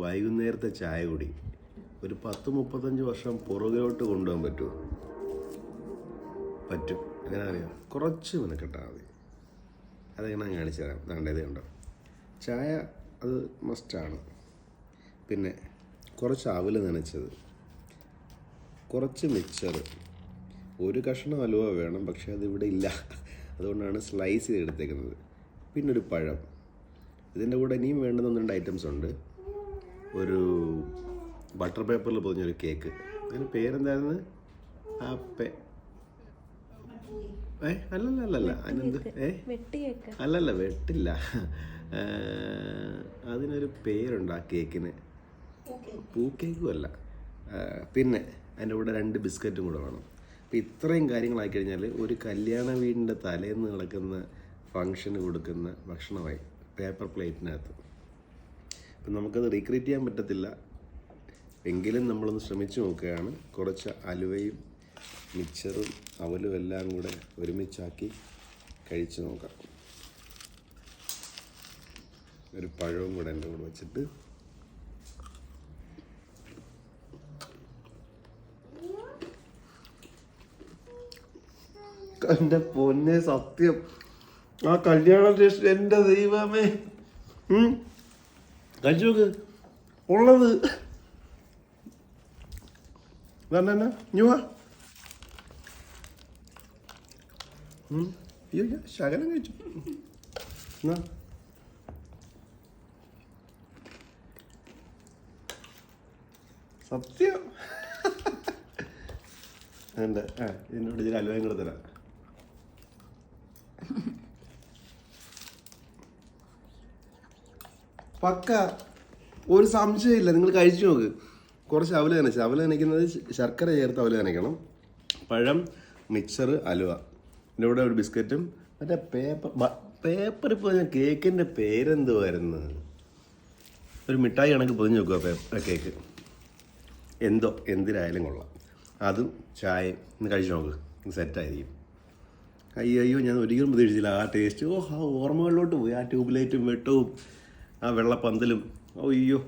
വൈകുന്നേരത്തെ ചായ കുടി ഒരു 10-35 വർഷം പുറകിലോട്ട് കൊണ്ടുപോകാൻ പറ്റുമോ? പറ്റും. എങ്ങനെ അറിയാം? കുറച്ച് മെനക്കെട്ടാൽ മതി. അതെങ്ങനെ കാണിച്ചു തരാം. വേണ്ടതേ ഉണ്ടോ? ചായ അത് മസ്റ്റാണ്. പിന്നെ കുറച്ച് അവൽ നനച്ചത്, കുറച്ച് മിക്സർ, ഒരു കഷ്ണം ഹലുവ വേണം, പക്ഷേ അതിവിടെ ഇല്ല, അതുകൊണ്ടാണ് സ്ലൈസ് ചെയ്തെടുത്തേക്കുന്നത്. പിന്നെ ഒരു പഴം. ഇതിൻ്റെ കൂടെ ഇനിയും വേണ്ടുന്ന 2 ഐറ്റംസ് ഉണ്ട്. ഒരു ബട്ടർ പേപ്പറിൽ പൊതിഞ്ഞൊരു കേക്ക്. അതിന് പേരെന്തായിരുന്നു? അല്ലല്ല അതിനെന്ത് അല്ലല്ല വെട്ടില്ല, അതിനൊരു പേരുണ്ട് ആ കേക്കിന്. പൂ കേക്കും അല്ല. പിന്നെ അതിൻ്റെ കൂടെ 2 ബിസ്ക്കറ്റും കൂടെ വേണം. അപ്പോൾ ഇത്രയും കാര്യങ്ങളായി കഴിഞ്ഞാൽ ഒരു കല്യാണ വീടിൻ്റെ തലേന്ന് നടക്കുന്ന ഫങ്ഷന് കൊടുക്കുന്ന ഭക്ഷണമായി പേപ്പർ പ്ലേറ്റിനകത്ത്. അപ്പം നമുക്കത് റീക്രിയേറ്റ് ചെയ്യാൻ പറ്റത്തില്ല, എങ്കിലും നമ്മളൊന്ന് ശ്രമിച്ചു നോക്കുകയാണ്. കുറച്ച് അലുവയും മിക്സറും അവലും എല്ലാം കൂടെ ഒരുമിച്ചാക്കി കഴിച്ച് നോക്കാം. ഒരു പഴവും കൂടെ എൻ്റെ കൂടെ വെച്ചിട്ട് എൻ്റെ പൊന്നെ സത്യം, ആ കല്യാണ ടേസ്റ്റ് എൻ്റെ ദൈവമേ. കഴിച്ചു നോക്ക് ഉള്ളത്. എന്നാ ഞുവാ ശകലം കഴിച്ചു. എന്നാ സത്യം എൻ്റെ എന്നോട് ഇതിൽ അലുവയും കൂടെ തരാം. പക്ക, ഒരു സംശയമില്ല. നിങ്ങൾ കഴിച്ചു നോക്ക്. കുറച്ച് അവല് നനച്ച്, അവല് നനയ്ക്കുന്നത് ശർക്കര ചേർത്ത് അവല് നനയ്ക്കണം. പഴം, മിക്സർ, അലുവ, പിന്നെ ഇവിടെ ഒരു ബിസ്ക്കറ്റും മറ്റേ പേപ്പർ ഇപ്പോൾ കേക്കിൻ്റെ പേരെന്തുവായിരുന്നു? ഒരു മിഠായി കണക്ക് പൊതിഞ്ഞ് വെക്കുക കേക്ക്. എന്തിനായാലും കൊള്ളാം. അതും ചായയും ഇന്ന് കഴിച്ചു നോക്ക്, സെറ്റായിരിക്കും. അയ്യോ ഞാൻ ഒരിക്കലും പ്രതീക്ഷിച്ചില്ല ആ ടേസ്റ്റ്. ആ ഓർമ്മകളിലോട്ട് പോയി. ആ ട്യൂബ് ലൈറ്റും വെട്ടവും ആ വെള്ളപ്പന്തലും. അയ്യോ